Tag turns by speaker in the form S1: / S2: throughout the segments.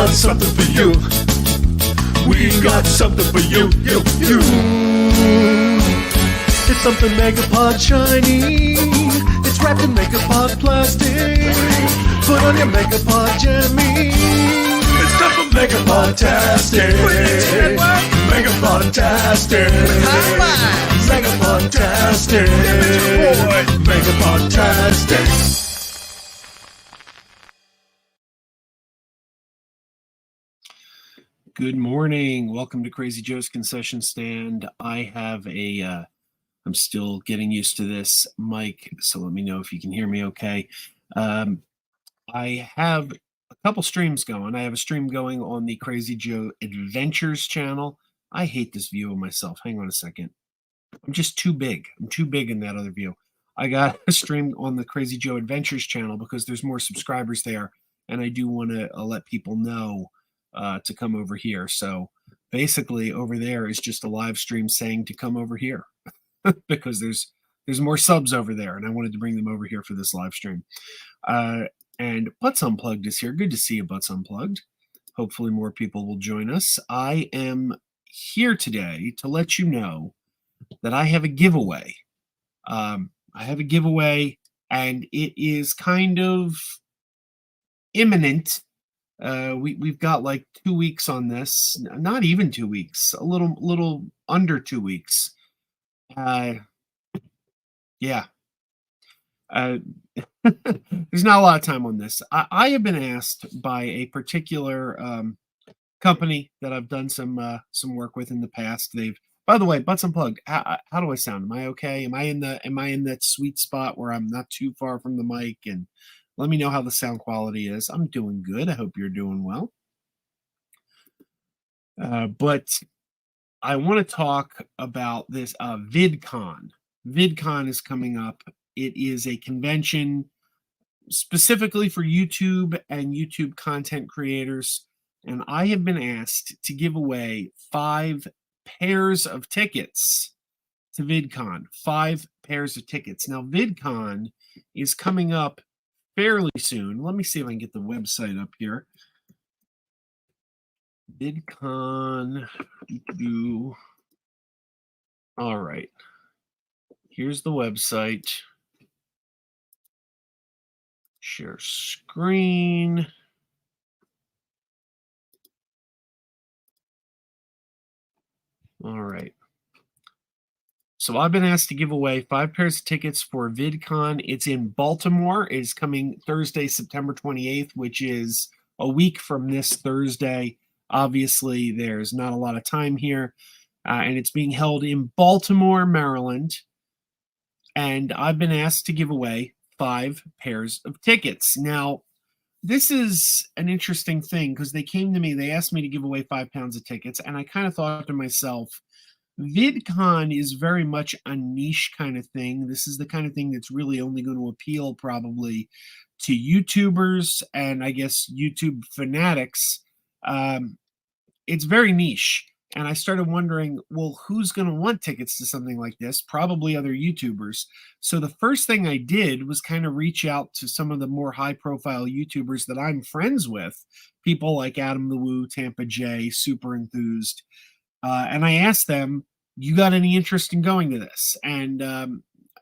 S1: got something for you. We got something for you, you. It's something Megapod shiny. It's wrapped in Megapod plastic. Put on your Megapod jammy. It's time for Megapod-tastic. Megapod-tastic. Megapod-tastic. Megapod-tastic.
S2: Good morning. Welcome to Crazy Joe's Concession Stand. I have I'm still getting used to this mic, so let me know if you can hear me okay. I have a couple streams going. I have a stream going on the Crazy Joe Adventures channel. I hate this view of myself. Hang on a second. I'm just too big. I'm too big in that other view. I got a stream on the Crazy Joe Adventures channel because there's more subscribers there, and I do want to let people know to come over here. So basically over there is just a live stream saying to come over here because there's more subs over there, and I wanted to bring them over here for this live stream. And Butts Unplugged is here. Good to see you, Butts Unplugged. Hopefully more people will join us. I am here today to let you know that I have a giveaway. I have a giveaway, and it is kind of imminent. We've got like 2 weeks on this, not even 2 weeks, a little under 2 weeks. Yeah. There's not a lot of time on this. I have been asked by a particular company that I've done some work with in the past. By the way, Butts Unplugged, how do I sound? Am I okay? Am I in that sweet spot where I'm not too far from the mic? And let me know how the sound quality is. I'm doing good. I hope you're doing well. But I want to talk about this VidCon. VidCon is coming up. It is a convention specifically for YouTube and YouTube content creators. And I have been asked to give away 5 pairs of tickets to VidCon. 5 pairs of tickets. Now, VidCon is coming up fairly soon. Let me see if I can get the website up here. VidCon. All right. Here's the website. Share screen. All right. So I've been asked to give away 5 pairs of tickets for VidCon. It's in Baltimore. It's coming Thursday, September 28th, which is a week from this Thursday. Obviously, there's not a lot of time here, and it's being held in Baltimore, Maryland. And I've been asked to give away 5 pairs of tickets. Now, this is an interesting thing because they came to me, they asked me to give away 5 pounds of tickets, and I kind of thought to myself, VidCon is very much a niche kind of thing. This is the kind of thing that's really only going to appeal probably to YouTubers and I guess YouTube fanatics. It's very niche. And I started wondering, well, who's going to want tickets to something like this? Probably other YouTubers. So the first thing I did was kind of reach out to some of the more high-profile YouTubers that I'm friends with, people like Adam the Woo, Tampa J, Super Enthused. And I asked them, you got any interest in going to this? And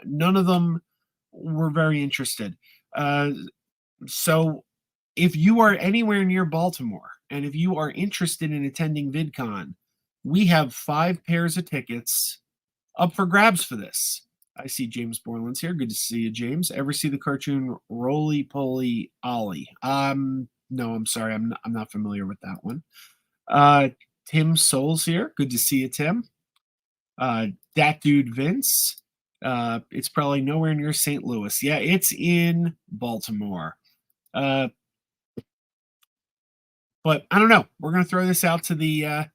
S2: none of them were very interested. So if you are anywhere near Baltimore, and if you are interested in attending VidCon, we have 5 pairs of tickets up for grabs for this. I see James Borland's here. Good to see you, James. Ever see the cartoon Roly Poly Ollie? No, I'm sorry. I'm not familiar with that one. Tim Souls here. Good to see you, Tim. That dude Vince. It's probably nowhere near St. Louis. Yeah, it's in Baltimore. But I don't know. We're going to throw this out to the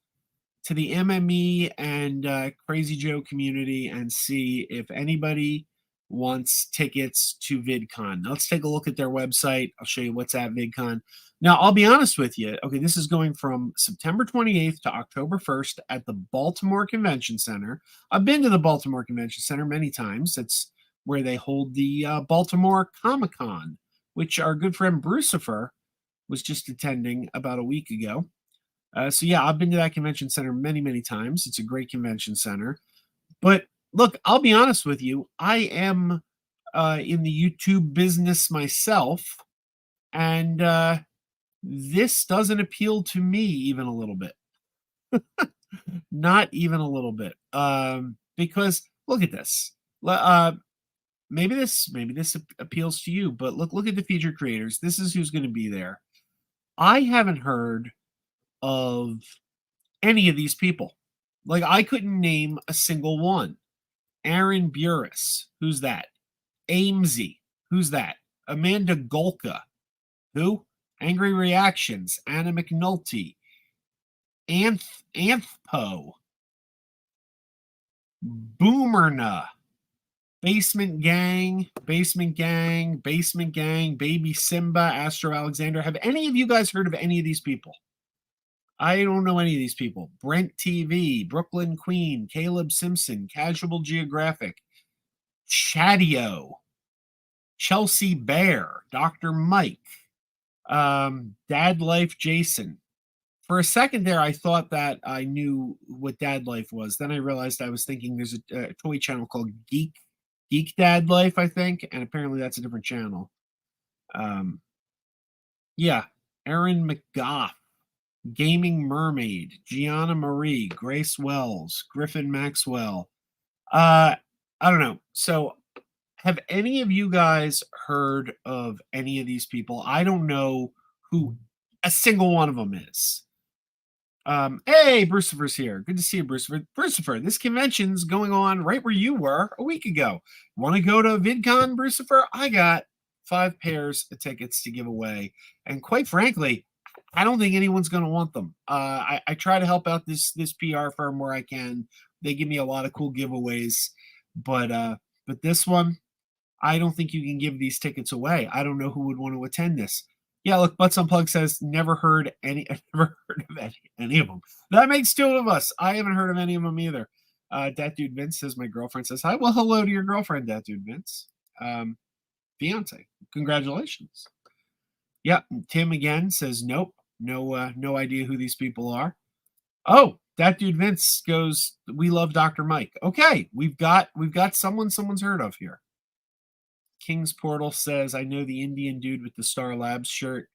S2: MME and Crazy Joe community and see if anybody wants tickets to VidCon. Now, let's take a look at their website. I'll show you what's at VidCon. Now, I'll be honest with you. Okay, this is going from September 28th to October 1st at the Baltimore Convention Center. I've been to the Baltimore Convention Center many times. It's where they hold the Baltimore Comic-Con, which our good friend Brucifer was just attending about a week ago. So yeah, I've been to that convention center many, many times. It's a great convention center. But look, I'll be honest with you. I am in the YouTube business myself, and this doesn't appeal to me even a little bit. Not even a little bit. Because look at this. Maybe this appeals to you, but look at the featured creators. This is who's going to be there. I haven't heard of any of these people. Like, I couldn't name a single one. Aaron Burris, who's that? Amesy, who's that? Amanda Golka, who? Angry Reactions, Anna McNulty, Anthpo, Boomerna, Basement Gang, Baby Simba, Astro Alexander. Have any of you guys heard of any of these people? I don't know any of these people. Brent TV, Brooklyn Queen, Caleb Simpson, Casual Geographic, Chadio, Chelsea Bear, Dr. Mike, Dad Life Jason. For a second there, I thought that I knew what Dad Life was. Then I realized I was thinking there's a toy channel called Geek Dad Life, I think, and apparently that's a different channel. Yeah, Aaron McGough, Gaming Mermaid, Gianna Marie, Grace Wells, Griffin Maxwell. I don't know. So, have any of you guys heard of any of these people? I don't know who a single one of them is. Hey, Brucifer's here. Good to see you, Brucifer. Brucifer, this convention's going on right where you were a week ago. Want to go to VidCon, Brucifer? I got 5 pairs of tickets to give away. And quite frankly, I don't think anyone's going to want them. I try to help out this PR firm where I can. They give me a lot of cool giveaways. But this one, I don't think you can give these tickets away. I don't know who would want to attend this. Yeah, look, Butts Unplugged says never heard of any of them. That makes 2 of us. I haven't heard of any of them either. Dat Dude Vince says my girlfriend says hi. Well, hello to your girlfriend, Dat Dude Vince. Fiance, congratulations. Yeah, Tim again says nope, no idea who these people are. Oh, Dat Dude Vince goes, we love Dr. Mike. Okay, we've got someone's heard of here. King's Portal says, I know the Indian dude with the Star Labs shirt.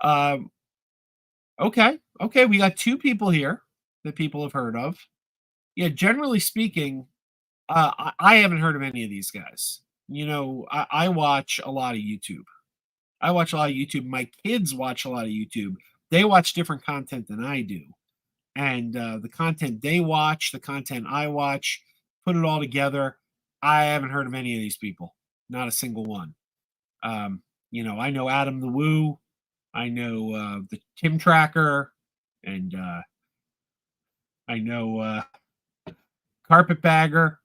S2: Okay, we got 2 people here that people have heard of. Yeah, generally speaking, I haven't heard of any of these guys. You know, I watch a lot of YouTube. My kids watch a lot of YouTube. They watch different content than I do. And the content they watch, the content I watch, put it all together, I haven't heard of any of these people. Not a single one. You know, I know Adam the Woo. I know the Tim Tracker. And I know Carpetbagger.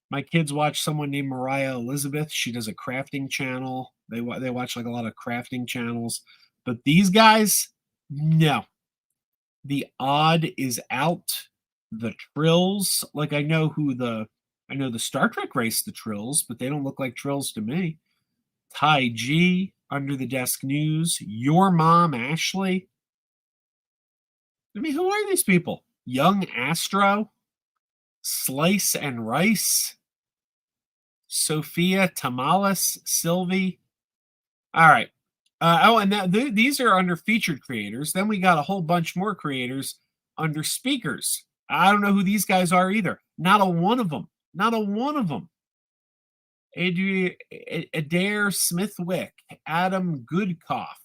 S2: My kids watch someone named Mariah Elizabeth. She does a crafting channel. They watch like a lot of crafting channels. But these guys, no. The Odd is out. The Trills, like I know the Star Trek race, the Trills, but they don't look like Trills to me. Ty G, Under the Desk News, Your Mom, Ashley. I mean, who are these people? Young Astro, Slice and Rice, Sophia Tamales, Sylvie. All right. And these are under featured creators. Then we got a whole bunch more creators under speakers. I don't know who these guys are either. Not a one of them. Adair Smithwick, Adam Goodcoff,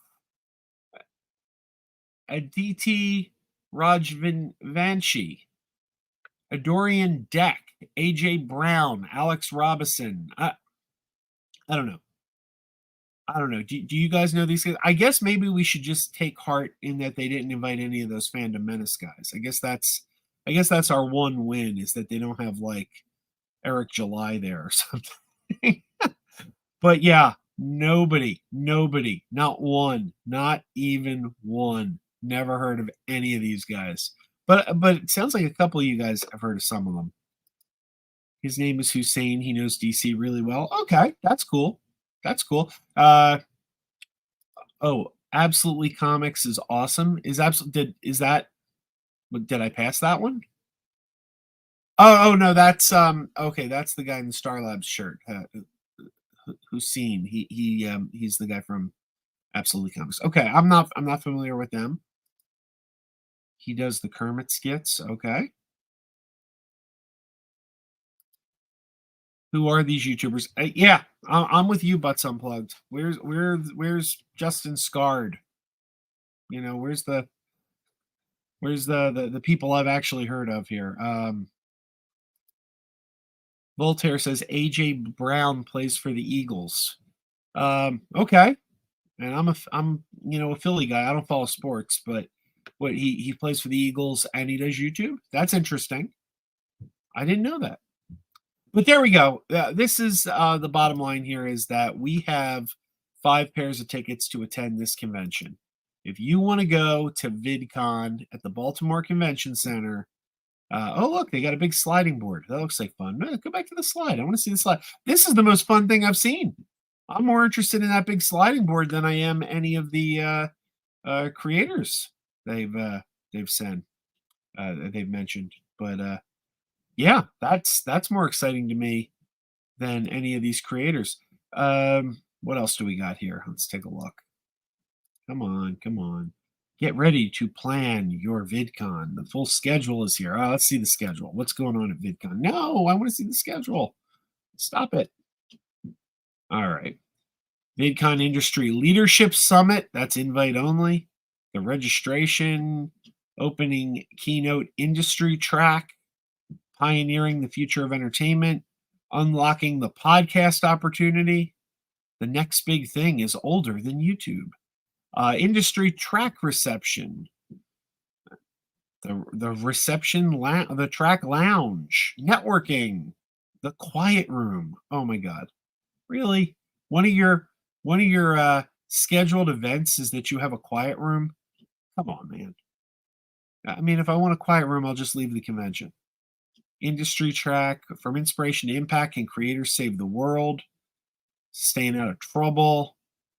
S2: Aditi Rajvanshi, Adorian Deck, AJ Brown, Alex Robinson. I don't know. Do you guys know these guys? I guess maybe we should just take heart in that they didn't invite any of those Fandom Menace guys. I guess that's our one win, is that they don't have like Eric July there or something. But yeah, nobody, not one, not even one. Never heard of any of these guys. But it sounds like a couple of you guys have heard of some of them. His name is Hussein. He knows DC really well. Okay, that's cool. Absolutely Comics is awesome. Is that did I pass that one? Oh no, that's okay. That's the guy in the Star Labs shirt. Hussein. He's the guy from Absolutely Comics. Okay, I'm not familiar with them. He does the Kermit skits. Okay. Who are these YouTubers? Yeah, I'm with you, Butts Unplugged. Where's Justin Scarred? You know, where's the people I've actually heard of here? Voltaire says AJ Brown plays for the Eagles. Okay, and I'm a Philly guy. I don't follow sports, but what he plays for the Eagles and he does YouTube. That's interesting. I didn't know that. But there we go. This is the bottom line here is that we have 5 pairs of tickets to attend this convention. If you want to go to VidCon at the Baltimore Convention Center, oh, look, they got a big sliding board. That looks like fun. Go back to the slide. I want to see the slide. This is the most fun thing I've seen. I'm more interested in that big sliding board than I am any of the creators they've sent, they've mentioned. But yeah, that's more exciting to me than any of these creators. What else do we got here? Let's take a look. Come on. Get ready to plan your VidCon. The full schedule is here. Oh, let's see the schedule. What's going on at VidCon? No, I want to see the schedule. Stop it. All right. VidCon Industry Leadership Summit. That's invite only. The registration, opening keynote industry track, pioneering the future of entertainment, unlocking the podcast opportunity. The next big thing is older than YouTube. Industry track reception, the reception, the track lounge, networking, the quiet room. Oh my God, really? One of your scheduled events is that you have a quiet room? Come on, man. I mean, if I want a quiet room, I'll just leave the convention. Industry track, from inspiration to impact, can creators save the world? Staying out of trouble.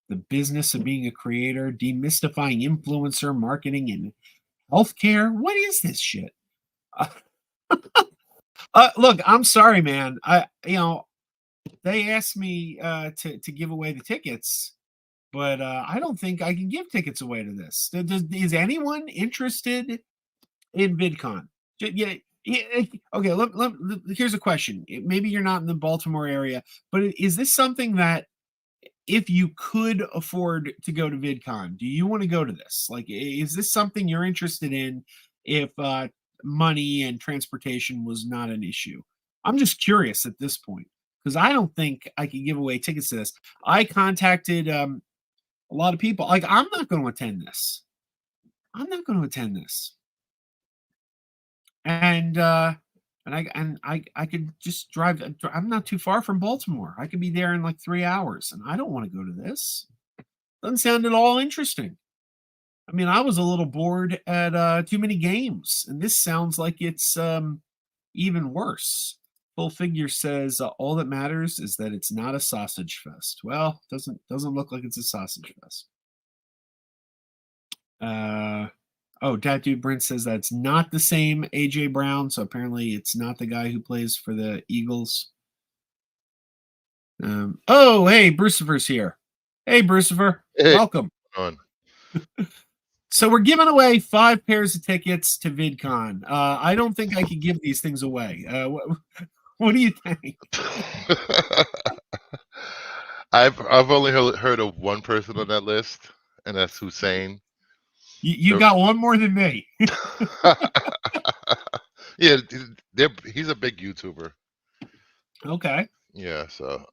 S2: The business of being a creator, demystifying influencer marketing in healthcare. What is this shit? Look, I'm sorry, man. They asked me to give away the tickets, but I don't think I can give tickets away to this. Is anyone interested in VidCon? Yeah. Okay. Here's a question. Maybe you're not in the Baltimore area, but is this something that, if you could afford to go to VidCon, do you want to go to this? Like, is this something you're interested in if money and transportation was not an issue? I'm just curious at this point because I don't think I can give away tickets to this. I contacted a lot of people. Like, I'm not going to attend this. And I could just drive. I'm not too far from Baltimore. I could be there in like 3 hours, and I don't want to go to this. Doesn't sound at all interesting. I mean, I was a little bored at too many games, and this sounds like it's even worse. Full Figure says all that matters is that it's not a sausage fest. Well, doesn't look like it's a sausage fest. Oh, that dude Brent says that's not the same AJ Brown, so apparently it's not the guy who plays for the Eagles. Oh, hey, Brucifer's here. Hey, Brucifer,
S3: Hey,
S2: welcome. So we're giving away 5 pairs of tickets to VidCon. I don't think I can give these things away. What do you think?
S3: I've only heard of one person on that list, and that's Hussein.
S2: You got one more than me.
S3: Yeah, he's a big YouTuber.
S2: Okay.
S3: Yeah, so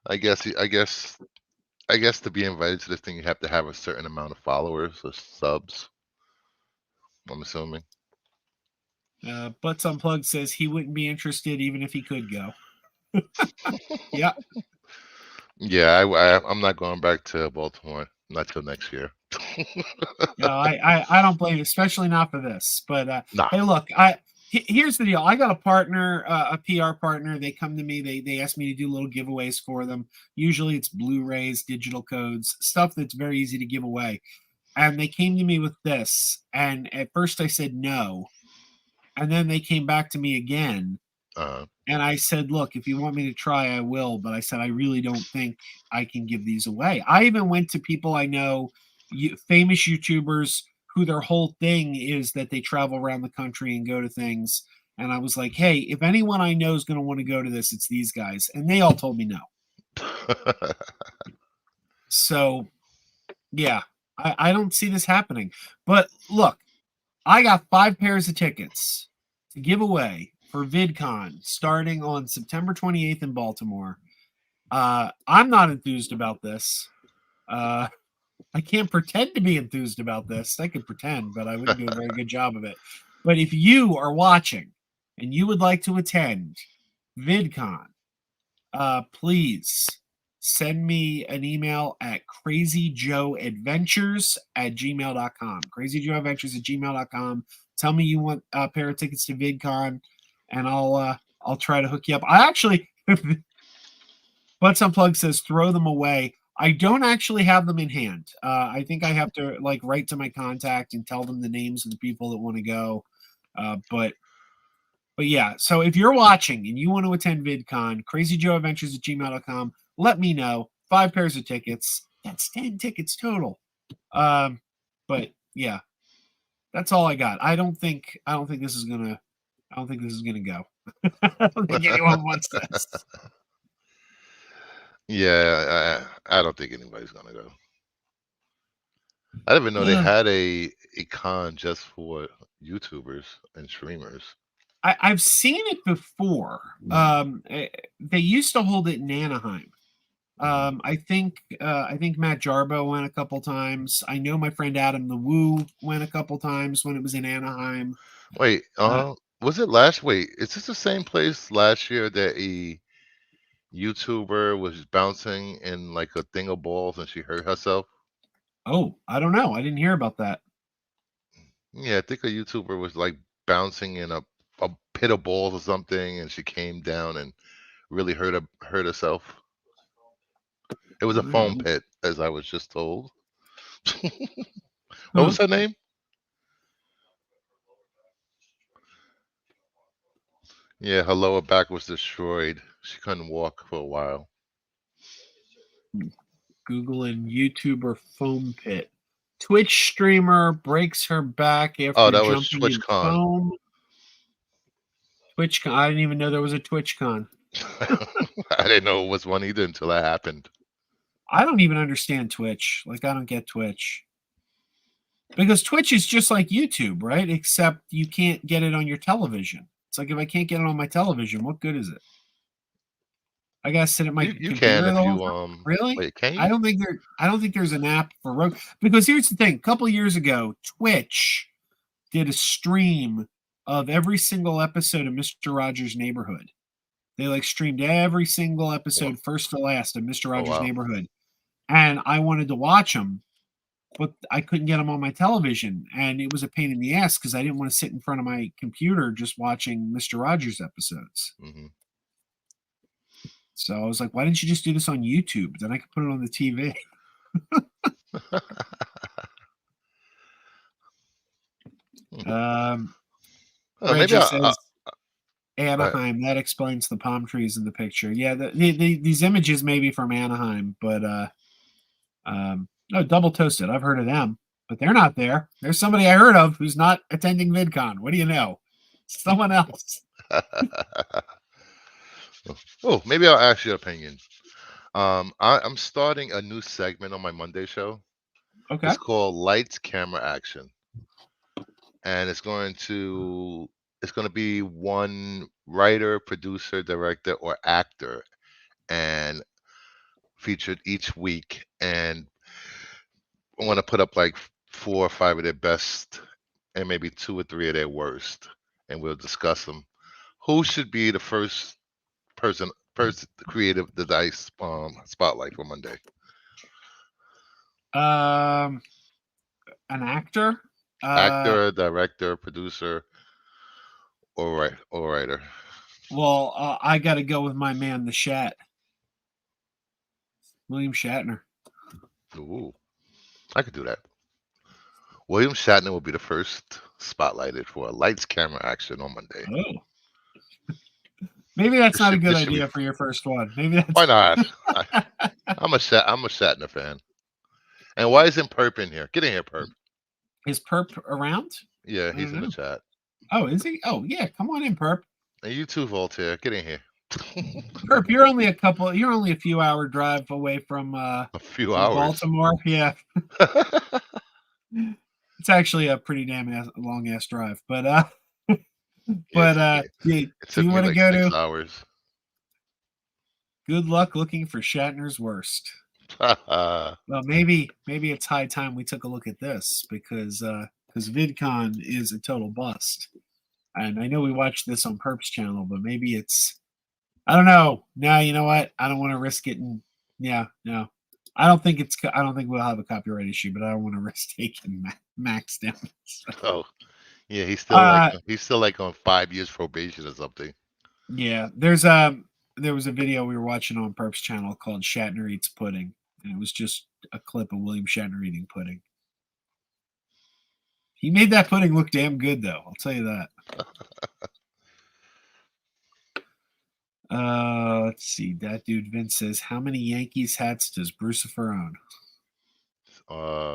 S3: I guess to be invited to this thing, you have to have a certain amount of followers or subs. I'm assuming.
S2: Butts Unplugged says he wouldn't be interested even if he could go. Yeah.
S3: Yeah, I'm not going back to Baltimore. Not till next year.
S2: No, I don't blame you, especially not for this. But
S3: Nah.
S2: hey, look, Here's the deal. I got a partner, a PR partner. They come to me. They ask me to do little giveaways for them. Usually it's Blu-rays, digital codes, stuff that's very easy to give away. And they came to me with this. And at first I said no. And then they came back to me again. And I said, look, if you want me to try, I will. But I said, I really don't think I can give these away. I even went to people I know, famous YouTubers, who their whole thing is that they travel around the country and go to things. And I was like, hey, if anyone I know is going to want to go to this, it's these guys. And they all told me no. So, yeah, I don't see this happening. But look, I got 5 pairs of tickets to give away for VidCon starting on September 28th in Baltimore. I'm not enthused about this. I can't pretend to be enthused about this. I could pretend, but I wouldn't do a very good job of it. But if you are watching and you would like to attend VidCon, please send me an email at crazyjoeadventures@gmail.com. crazyjoeadventures@gmail.com. Tell me you want a pair of tickets to VidCon, and I'll try to hook you up. I actually, Butts Unplugged says throw them away. I don't actually have them in hand. I think I have to write to my contact and tell them the names of the people that want to go. But yeah, so if you're watching and you want to attend VidCon, crazyjoeadventures@gmail.com, let me know. 5 pairs of tickets. That's 10 tickets total. But yeah, that's all I got. I don't think this is gonna go. I don't think anyone wants this.
S3: Yeah, I don't think anybody's gonna go. I didn't even know they had a con just for YouTubers and streamers.
S2: I've seen it before. They used to hold it in Anaheim. I think Matt Jarbo went a couple times. I know my friend Adam the Woo went a couple times when it was in Anaheim.
S3: Wait, was it last? Wait, is this the same place last year that a YouTuber was bouncing in like a thing of balls and she hurt herself?
S2: Oh, I don't know. I didn't hear about that.
S3: Yeah, I think a YouTuber was like bouncing in a pit of balls or something, and she came down and really hurt herself. It was a foam pit, as I was just told. What was her name? Yeah, her lower back was destroyed. She couldn't walk for a while.
S2: Googling YouTuber foam pit. Twitch streamer breaks her back after
S3: that was
S2: jumping in
S3: TwitchCon.
S2: foam. TwitchCon. I didn't even know there was a TwitchCon.
S3: I didn't know it was one either until that happened.
S2: I don't even understand Twitch. I don't get Twitch. Because Twitch is just like YouTube, right? Except you can't get it on your television. It's like if I can't get it on my television, what good is it? I gotta sit at my
S3: You
S2: computer
S3: can if
S2: the
S3: you
S2: whole time? Really?
S3: wait, can you?
S2: I don't think there's an app for Roku. Because here's the thing: a couple of years ago, Twitch did a stream of every single episode of Mr. Rogers' Neighborhood. They streamed every single episode, first to last, of Mr. Rogers' Neighborhood, and I wanted to watch them, but I couldn't get them on my television, and it was a pain in the ass because I didn't want to sit in front of my computer just watching Mr. Rogers episodes.
S3: Mm-hmm.
S2: So I was like, why didn't you just do this on YouTube? Then I could put it on the TV.
S3: Maybe
S2: says, Anaheim. That explains the palm trees in the picture. Yeah, these images may be from Anaheim, but no, Double Toasted. I've heard of them, but they're not there. There's somebody I heard of who's not attending VidCon. What do you know? Someone else.
S3: Oh, maybe I'll ask your opinion. I'm starting a new segment on my Monday show.
S2: Okay.
S3: It's called Lights, Camera, Action, and it's going to be one writer, producer, director, or actor, and featured each week. And I want to put up like 4 or 5 of their best, and maybe 2 or 3 of their worst, and we'll discuss them. Who should be the first person creative the dice spotlight for Monday?
S2: An actor,
S3: actor, director, producer, or writer.
S2: Well, I got to go with my man, the Shat, William Shatner.
S3: Ooh, I could do that. William Shatner will be the first spotlighted for a lights, camera, action on Monday.
S2: Oh, maybe that's not a good
S3: This should be.
S2: idea for your first one. Maybe that's
S3: Why not? I'm a Shatner fan. And why isn't Perp in here? Get in here, Perp.
S2: Is Perp around?
S3: Yeah,
S2: I
S3: he's
S2: don't
S3: in the
S2: know.
S3: chat.
S2: Oh, is he? Oh, yeah. Come on in, Perp.
S3: And you too, Voltaire. Get in here.
S2: Perp, you're only a few hour drive away from
S3: A few hours.
S2: Baltimore. Yeah, it's actually a pretty damn long ass drive. But
S3: Yeah,
S2: yeah,
S3: it
S2: do
S3: took
S2: you
S3: me
S2: want to
S3: like
S2: go
S3: 6
S2: to?
S3: hours.
S2: Good luck looking for Shatner's worst.
S3: Oh,
S2: Well, maybe it's high time we took a look at this because VidCon is a total bust. And I know we watched this on Perp's channel, but maybe it's I don't know. Now you know what? I don't want to risk it. And yeah, no, I don't think we'll have a copyright issue, but I don't want to risk taking Max down. So,
S3: yeah, he's
S2: uh,
S3: still like on 5 years probation or something.
S2: yeah, there was a video we were watching on Perp's channel called Shatner Eats Pudding, and it was just a clip of William Shatner eating pudding. He made that pudding look damn good, though. I'll tell you that. Let's see. That dude Vince says, "How many Yankees hats does Brucifer own?"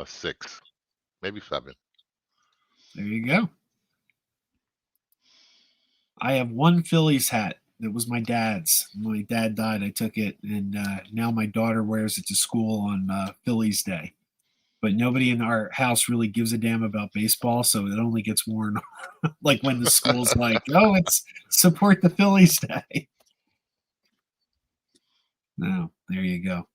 S3: 6, maybe 7.
S2: There you go. I have one Phillies hat. That was my dad's. My dad died. I took it, and now my daughter wears it to school on Phillies Day. But nobody in our house really gives a damn about baseball, so it only gets worn like when the school's like, "Oh, it's support the Phillies Day." No, there you go.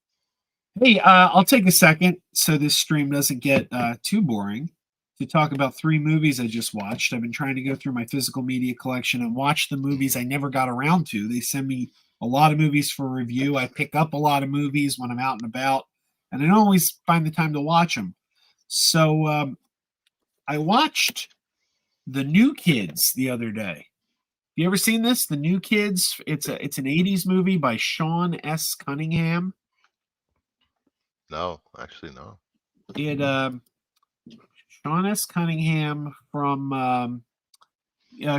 S2: Hey, I'll take a second so this stream doesn't get too boring to talk about 3 movies I just watched. I've been trying to go through my physical media collection and watch the movies I never got around to. They send me a lot of movies for review. I pick up a lot of movies when I'm out and about, and I don't always find the time to watch them. So I watched The New Kids the other day. You ever seen this? The New Kids. It's an 80s movie by Sean S. Cunningham.
S3: No, actually, no.
S2: It Sean S. Cunningham from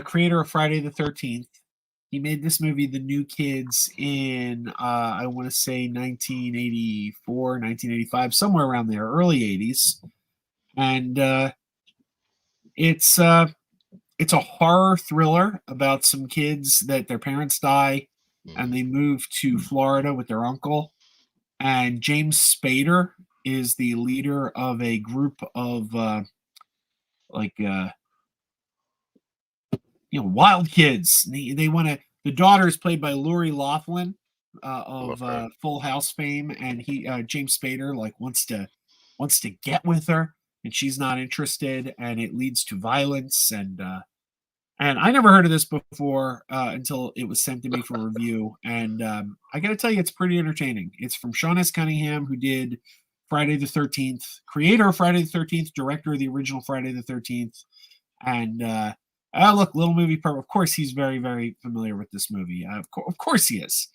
S2: creator of Friday the 13th. He made this movie, The New Kids, in I want to say 1984, 1985, somewhere around there, early 80s, and it's a horror thriller about some kids that their parents die, and they move to Florida with their uncle. And James Spader is the leader of a group of wild kids. They want to. The daughter is played by Lori Loughlin of Full House fame, and James Spader wants to get with her, and she's not interested, and it leads to violence. And I never heard of this before until it was sent to me for review. And I got to tell you, it's pretty entertaining. It's from Sean S. Cunningham, who did Friday the 13th, creator of Friday the 13th, director of the original Friday the 13th. And look, Little Movie Perp. Of course, he's very, very familiar with this movie. Of course he is.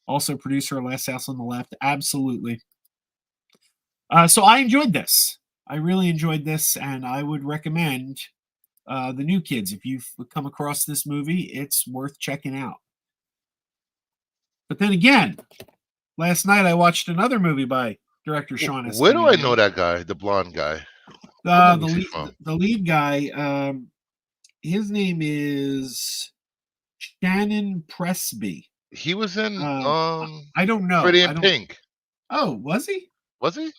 S2: Also, producer of Last House on the Left. Absolutely. So I enjoyed this. I really enjoyed this, and I would recommend The New Kids. If you've come across this movie, it's worth checking out. But then again, last night I watched another movie by director Sean S.
S3: Where do I
S2: Cunningham.
S3: know that guy, the blonde guy?
S2: The lead guy, his name is Shannon Presby.
S3: He was in
S2: I don't know.
S3: Pretty in Pink.
S2: Oh, was he?
S3: Was he?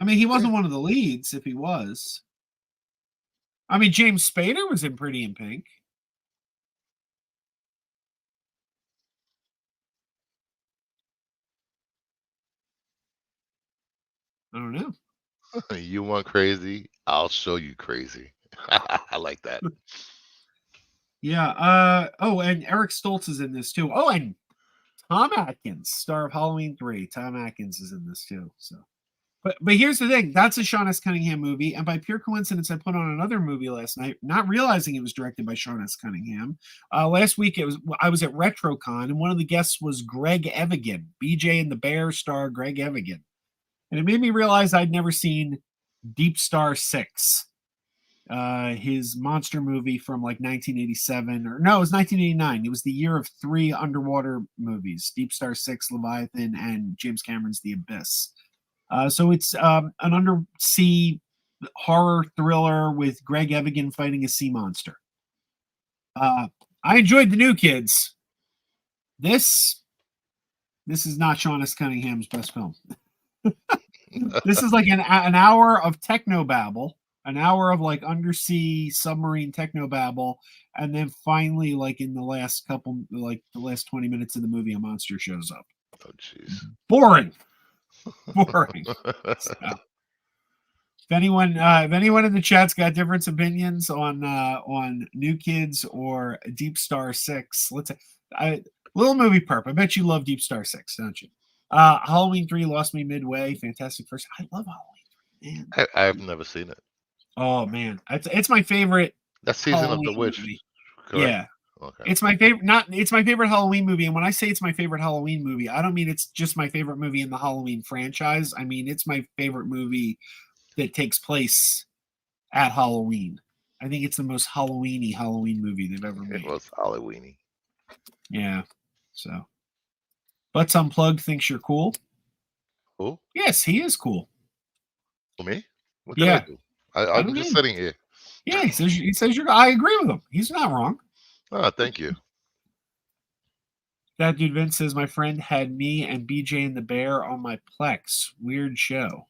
S2: I mean, he wasn't one of the leads. If he was, I mean, James Spader was in Pretty in Pink. I don't know.
S3: You want crazy? I'll show you crazy. I like that.
S2: Yeah. Oh, and Eric Stoltz is in this too. Oh, and Tom Atkins, star of Halloween 3. Tom Atkins is in this too. So But here's the thing. That's a Sean S. Cunningham movie. And by pure coincidence, I put on another movie last night, not realizing it was directed by Sean S. Cunningham. Last week, I was at RetroCon, and one of the guests was Greg Evigan, BJ and the Bear star Greg Evigan. And it made me realize I'd never seen Deep Star 6, his monster movie from like 1987. Or no, it was 1989. It was the year of 3 underwater movies, Deep Star 6, Leviathan, and James Cameron's The Abyss. So it's an undersea horror thriller with Greg Evigan fighting a sea monster. I enjoyed The New Kids. This is not Sean S. Cunningham's best film. This is like an hour of technobabble, an hour of like undersea submarine technobabble, and then finally, like in the last 20 minutes of the movie, a monster shows up.
S3: Oh, jeez.
S2: Boring. So, if anyone in the chat's got different opinions on New Kids or Deep Star 6, little movie perp. I bet you love Deep Star 6, don't you? Halloween 3 lost me midway. Fantastic first. I love Halloween 3, man.
S3: I've never seen it.
S2: Oh man, it's my favorite.
S3: That's Season
S2: Halloween
S3: of the Witch.
S2: Movie.
S3: Correct?
S2: Yeah.
S3: Okay.
S2: It's my favorite. It's my favorite Halloween movie. And when I say it's my favorite Halloween movie, I don't mean it's just my favorite movie in the Halloween franchise. I mean it's my favorite movie that takes place at Halloween. I think it's the most Halloweeny Halloween movie they've ever made.
S3: It was Halloweeny.
S2: Yeah. So, Butts Unplugged thinks you're cool.
S3: Who?
S2: Yes, he is cool.
S3: For me? What did
S2: Yeah.
S3: I do? I'm just sitting here.
S2: Yeah, he says you're. I agree with him. He's not wrong.
S3: Oh, thank you.
S2: That dude Vince says my friend had me and BJ and the Bear on my Plex. Weird show.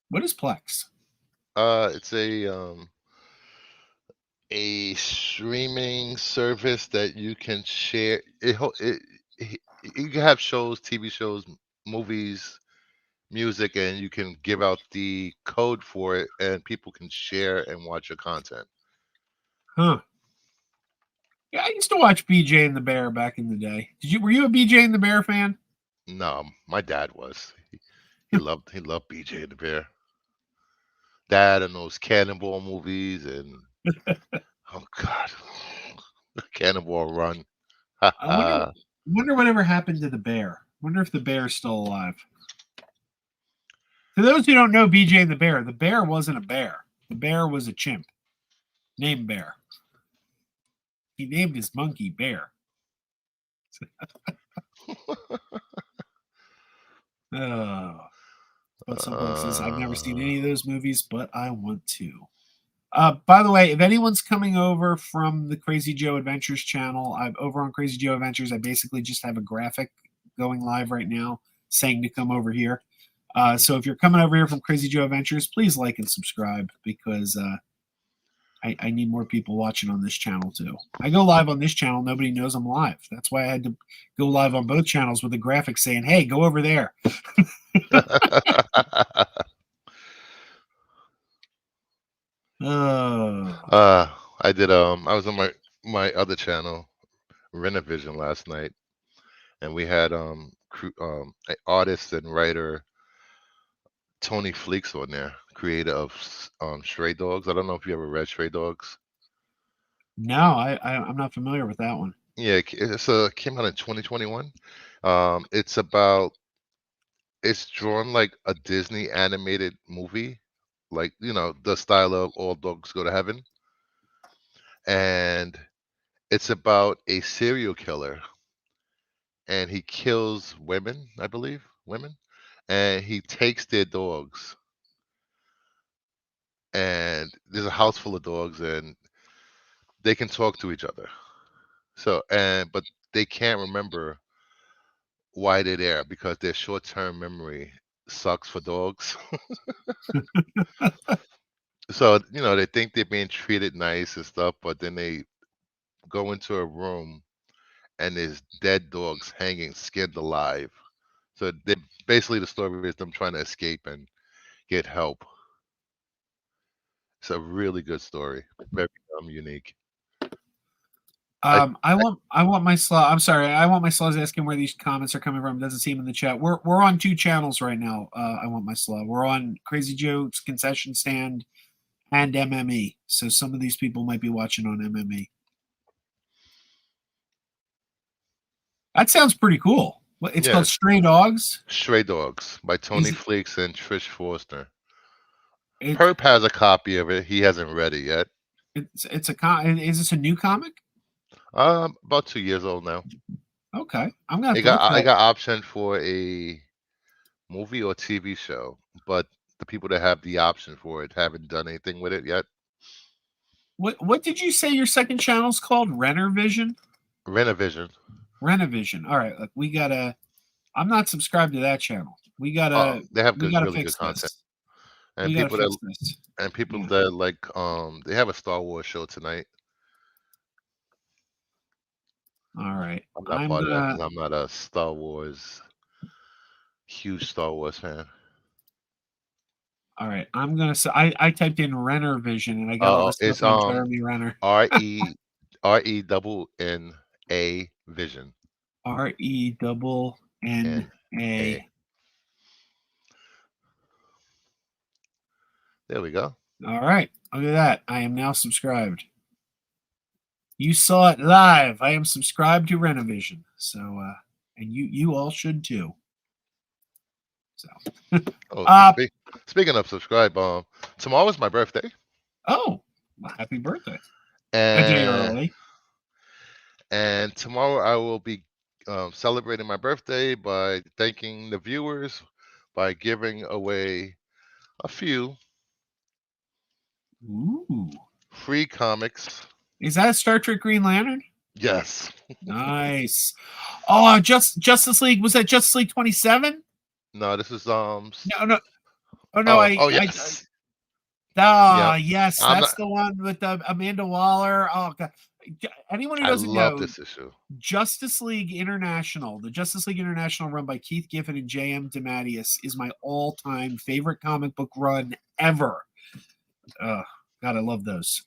S2: What is Plex?
S3: It's a streaming service that you can share. You can have shows, TV shows, movies, music, and you can give out the code for it, and people can share and watch your content.
S2: Huh. Yeah, I used to watch BJ and the Bear back in the day. Were you a BJ and the Bear fan?
S3: No, my dad was. He loved BJ and the Bear. Dad and those Cannonball movies and oh god, Cannonball Run.
S2: I wonder whatever happened to the bear. Wonder if the bear's still alive. For those who don't know BJ and the bear wasn't a bear. The bear was a chimp named Bear. He named his monkey Bear. Oh. But someone says I've never seen any of those movies, but I want to. By the way, if anyone's coming over from the Crazy Joe Adventures channel, I'm over on Crazy Joe Adventures. I basically just have a graphic going live right now saying to come over here. So if you're coming over here from Crazy Joe Adventures, please like and subscribe because I need more people watching on this channel too. I go live on this channel. Nobody knows I'm live. That's why I had to go live on both channels with a graphic saying, hey, go over there.
S3: I did I was on my other channel, Renovision, last night, and we had artist and writer Tony Fleeks on there, creator of Stray Dogs. I don't know if you ever read Stray Dogs.
S2: No, I'm not familiar with that one.
S3: Yeah, it's came out in 2021. It's drawn like a Disney animated movie, like the style of All Dogs Go to Heaven, and it's about a serial killer, and he kills women, I believe, and he takes their dogs, and there's a house full of dogs, and they can talk to each other. So but they can't remember why they're there because their short-term memory sucks for dogs. So they think they're being treated nice and stuff, but then they go into a room and there's dead dogs hanging skinned alive. So basically the story is them trying to escape and get help. It's a really good story, very unique.
S2: I want my slaw. I'm sorry. I want my slaws asking where these comments are coming from. It doesn't seem in the chat. We're on 2 channels right now. I want my slaw. We're on Crazy Joe's Concession Stand and MME. So some of these people might be watching on MME. That sounds pretty cool. It's called Stray Dogs.
S3: Stray Dogs by Tony
S2: Is it-
S3: Fleeks and Trish Foster.
S2: It,
S3: Herb has a copy of it. He hasn't read it yet.
S2: it's is this a new comic?
S3: About 2 years old now.
S2: Okay, I'm gonna.
S3: It got option for a movie or TV show, but the people that have the option for it haven't done anything with it yet.
S2: What did you say your second channel's called? Renovision.
S3: Renovision.
S2: Renovision. All right, look, we gotta. I'm not subscribed to that channel. We gotta.
S3: They have
S2: we gotta
S3: really
S2: fix
S3: good content.
S2: this.
S3: And
S2: we gotta
S3: people
S2: fix
S3: that
S2: this.
S3: and people that like they have a Star Wars show tonight.
S2: All right.
S3: I'm not part of that because I'm not a huge Star Wars fan.
S2: All right. I'm gonna say I typed in Renner Vision and I got all this stuff on Jeremy Renner.
S3: RENNA Vision.
S2: RENNA.
S3: There we go.
S2: All right. Look at that. I am now subscribed. You saw it live. I am subscribed to Renovision. So and you all should too. So
S3: speaking of subscribe, tomorrow's my birthday.
S2: Oh, well, happy birthday.
S3: And,
S2: a day early.
S3: And tomorrow I will be celebrating my birthday by thanking the viewers by giving away a few free comics.
S2: Is that Star Trek Green Lantern?
S3: Yes.
S2: Nice. Oh, Justice League. Was that Justice League 27?
S3: No, this is
S2: No. Oh no.
S3: Yes.
S2: Yes. That's the one with Amanda Waller. Oh God. Anyone who doesn't know
S3: this issue.
S2: Justice League International, the Justice League International run by Keith Giffen and J.M. DeMatteis is my all-time favorite comic book run ever. God, I love those.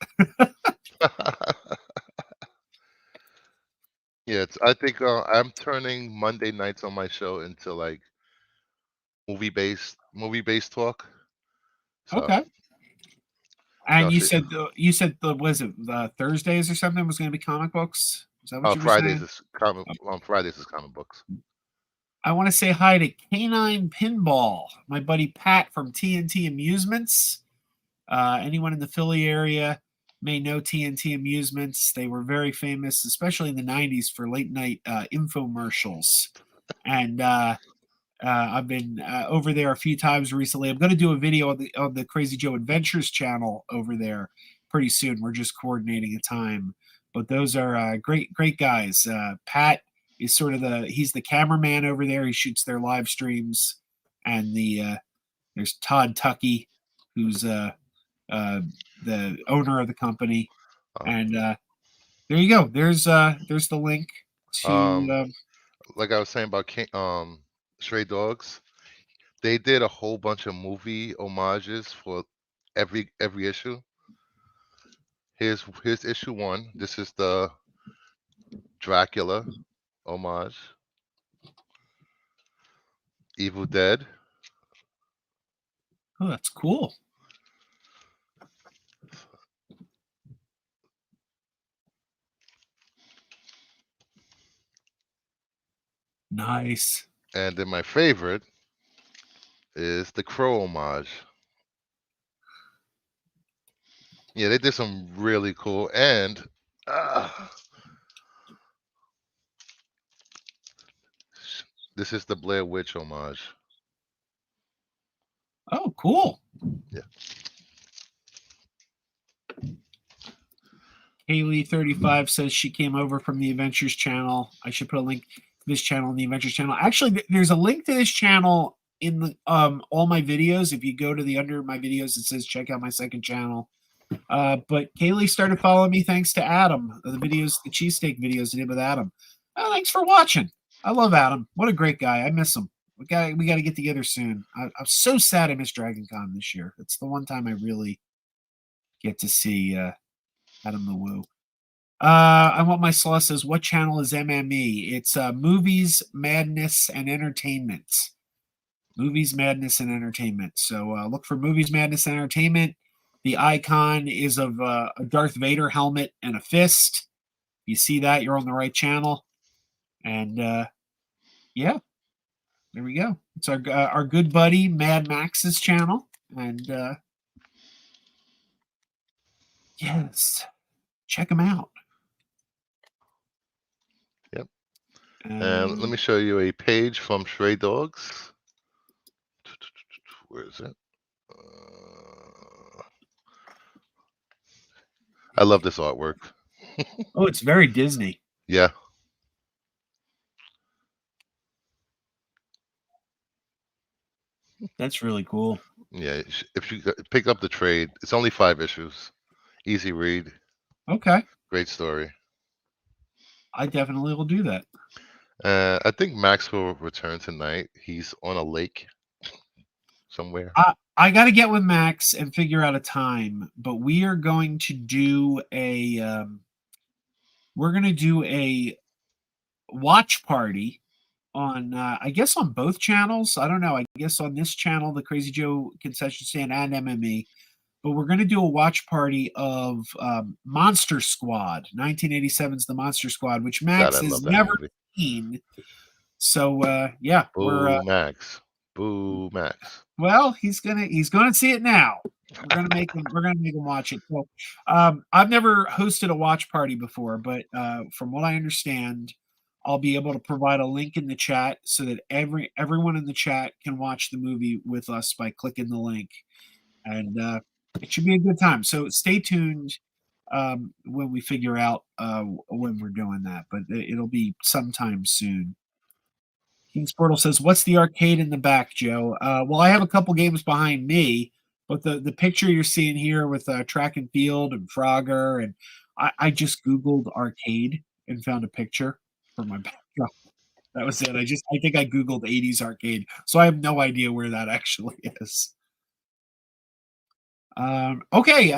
S3: Yeah, I think I'm turning Monday nights on my show into like movie-based talk. So,
S2: okay. And you said was it Thursdays or something was going to be comic books? Is that what you were
S3: Fridays
S2: saying?
S3: is comic. On Fridays is comic books.
S2: I want to say hi to Canine Pinball, my buddy Pat from TNT Amusements. Anyone in the Philly area may know TNT Amusements. They were very famous, especially in the 90s, for late night infomercials. And I've been over there a few times recently. I'm going to do a video on the Crazy Joe Adventures channel over there pretty soon. We're just coordinating a time. But those are great guys. Pat is sort of he's the cameraman over there. He shoots their live streams. And there's Todd Tuckey, who's the owner of the company. And there you go. There's the link to
S3: like I was saying about Stray Dogs. They did a whole bunch of movie homages for every issue. Here's issue 1. This is the Dracula homage. Evil Dead.
S2: Oh, that's cool. Nice.
S3: And then my favorite is the Crow homage. Yeah, they did some really cool. And this is the Blair Witch homage.
S2: Oh, cool.
S3: Yeah.
S2: Haley35 says she came over from the Adventures channel. I should put a link to this channel in the Adventures channel. Actually, there's a link to this channel in the, all my videos. If you go to the under my videos, it says check out my second channel. But Kaylee started following me thanks to Adam. The cheesesteak videos I did with Adam. Thanks for watching. I love Adam. What a great guy. I miss him. We got to get together soon. I'm so sad I missed Dragon Con this year. It's the one time I really get to see Adam the Woo. I want my slaw says, what channel is MME? It's Movies, Madness, and Entertainment. Movies, Madness, and Entertainment. So look for Movies, Madness, and Entertainment. The icon is of a Darth Vader helmet and a fist. You see that, you're on the right channel. And yeah, there we go. It's our good buddy Mad Max's channel. And yes, check him out.
S3: Yep. And let me show you a page from Stray Dogs. Where is it? I love this artwork.
S2: Oh, it's very Disney.
S3: Yeah.
S2: That's really cool.
S3: Yeah. If you pick up the trade, it's only 5 issues. Easy read.
S2: Okay.
S3: Great story.
S2: I definitely will do that.
S3: I think Max will return tonight. He's on a lake somewhere.
S2: I got to get with Max and figure out a time, but we are going to do a watch party on I guess on both channels. I don't know. I guess on this channel, the Crazy Joe Concession Stand and MME. But we're going to do a watch party of Monster Squad, 1987's The Monster Squad, which Max has never seen. So yeah,
S3: Boo Max. Boo Max.
S2: Well, he's gonna see it now. We're gonna make him watch it. So, I've never hosted a watch party before, but from what I understand, I'll be able to provide a link in the chat so that everyone in the chat can watch the movie with us by clicking the link, and it should be a good time. So stay tuned when we figure out when we're doing that, but it'll be sometime soon. King's Portal says, "What's the arcade in the back, Joe?" Well, I have a couple games behind me, but the picture you're seeing here with track and field and Frogger, and I just Googled arcade and found a picture for my backdrop. That was it. I think I Googled 80s arcade, so I have no idea where that actually is. Okay,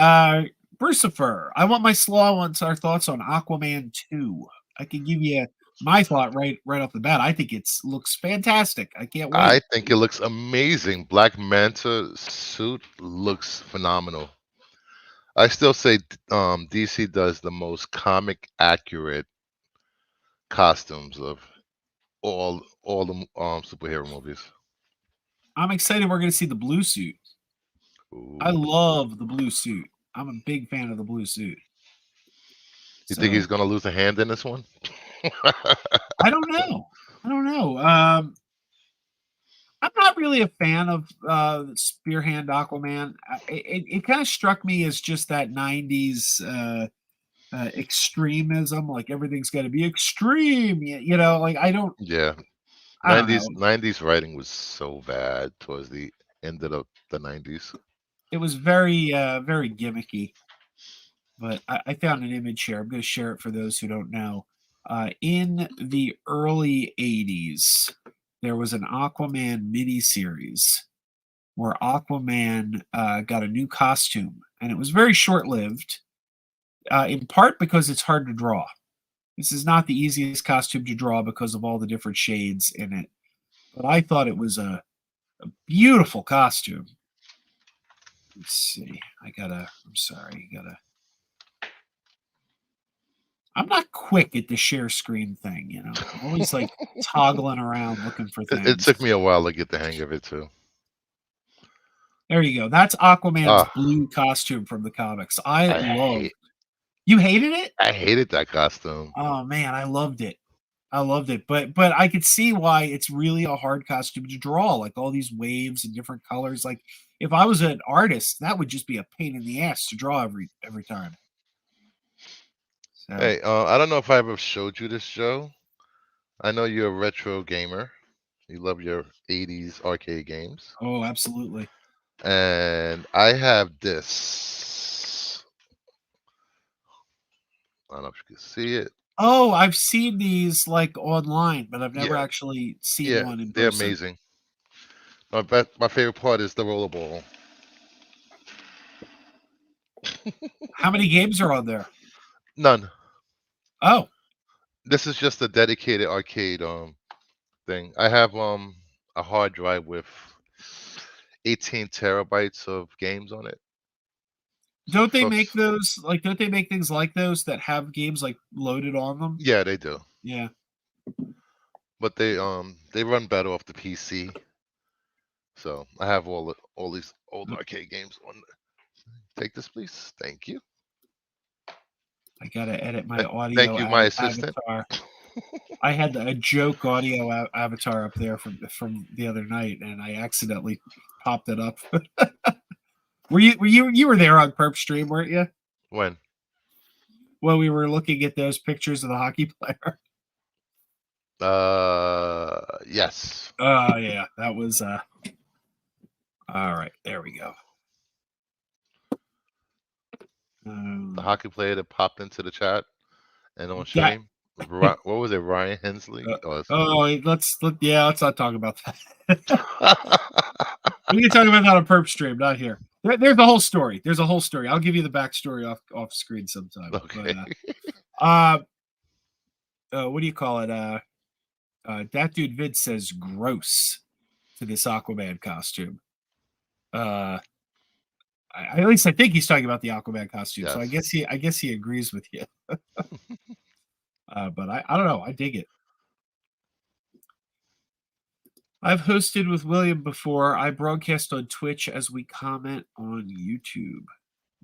S2: Brucifer, I want my slaw wants our thoughts on Aquaman 2. I can give you my thought right off the bat. I think it looks fantastic. I can't wait.
S3: I think it looks amazing. Black Manta suit looks phenomenal. I still say DC does the most comic accurate costumes of all the superhero movies.
S2: I'm excited we're going to see the blue suit. Ooh. I love the blue suit. I'm a big fan of the blue suit.
S3: You think he's going to lose a hand in this one?
S2: I don't know. I'm not really a fan of Spearhand Aquaman. It kind of struck me as just that 90s extremism, like everything's got to be extreme. You know, like I don't.
S3: Yeah. 90s writing was so bad towards the end of the 90s.
S2: It was very, very gimmicky. But I found an image here. I'm going to share it for those who don't know. In the early 80s, there was an Aquaman miniseries where Aquaman got a new costume, and it was very short-lived, in part because it's hard to draw. This is not the easiest costume to draw because of all the different shades in it. But I thought it was a beautiful costume. Let's see. I'm not quick at the share screen thing, you know. I'm always like toggling around looking for things.
S3: It took me a while to get the hang of it too.
S2: There you go. That's Aquaman's blue costume from the comics. You hated it?
S3: I hated that costume.
S2: Oh man, I loved it. But I could see why it's really a hard costume to draw, like all these waves and different colors. Like if I was an artist, that would just be a pain in the ass to draw every time. So.
S3: Hey, I don't know if I ever showed you this, Joe. I know you're a retro gamer. You love your 80s arcade games.
S2: Oh, absolutely.
S3: And I have this. I don't know if you can see it.
S2: Oh, I've seen these like online, but I've never actually seen one in person.
S3: They're amazing. My favorite part is the rollerball.
S2: How many games are on there?
S3: None.
S2: Oh,
S3: This is just a dedicated arcade thing. I have a hard drive with 18 terabytes of games on it. So
S2: don't they make
S3: folks,
S2: those like? Don't they make things like those that have games like loaded on them?
S3: yeah, they do,
S2: Yeah.
S3: but they run better off the PC. So I have all these old arcade games on. Take this, please. Thank you.
S2: I gotta edit my
S3: Thank
S2: audio
S3: you, my assistant.
S2: avatar. I had a joke audio avatar up there from the other night, and I accidentally popped it up. You were there on Perp Stream, weren't you?
S3: When?
S2: When we were looking at those pictures of the hockey player.
S3: Yes.
S2: Oh yeah, that was all right. There we go.
S3: The hockey player that popped into the chat and on
S2: that,
S3: stream. What was it? Ryan Hensley?
S2: let's not talk about that. We can talk about that on Perp Stream, not here. There's a whole story. There's a whole story. I'll give you the backstory off screen sometime.
S3: Okay.
S2: But, what do you call it? That dude Vid says gross to this Aquaman costume. At least I think he's talking about the Aquaman costume.
S3: Yes.
S2: So I guess he agrees with you. But I don't know. I dig it. I've hosted with William before. I broadcast on Twitch as we comment on YouTube.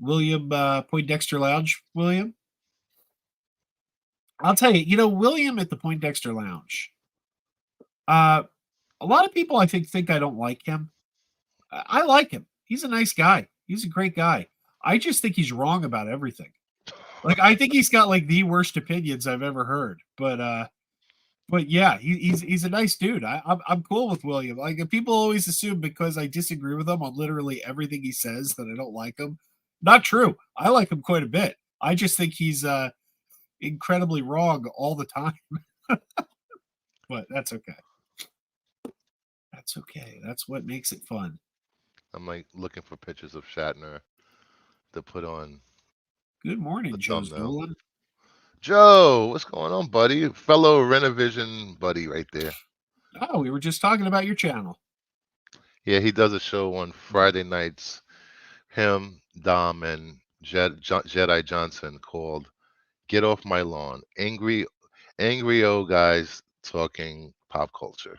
S2: William Poindexter Lounge. William, I'll tell you. William at the Poindexter Lounge. A lot of people I think I don't like him. I like him. He's a nice guy. He's a great guy. I just think he's wrong about everything. Like I think he's got like the worst opinions I've ever heard. But yeah, he's a nice dude. I'm cool with William. Like people always assume because I disagree with him on literally everything he says that I don't like him. Not true. I like him quite a bit. I just think he's incredibly wrong all the time. But that's okay. That's okay. That's what makes it fun.
S3: I'm like looking for pictures of Shatner to put on.
S2: Good morning, Joe
S3: thumbnail.
S2: Zola.
S3: Joe, what's going on, buddy? Fellow Renovision buddy right there.
S2: Oh, we were just talking about your channel.
S3: Yeah, he does a show on Friday nights. Him, Dom, and Jedi Johnson called "Get Off My Lawn." Angry old guys talking pop culture.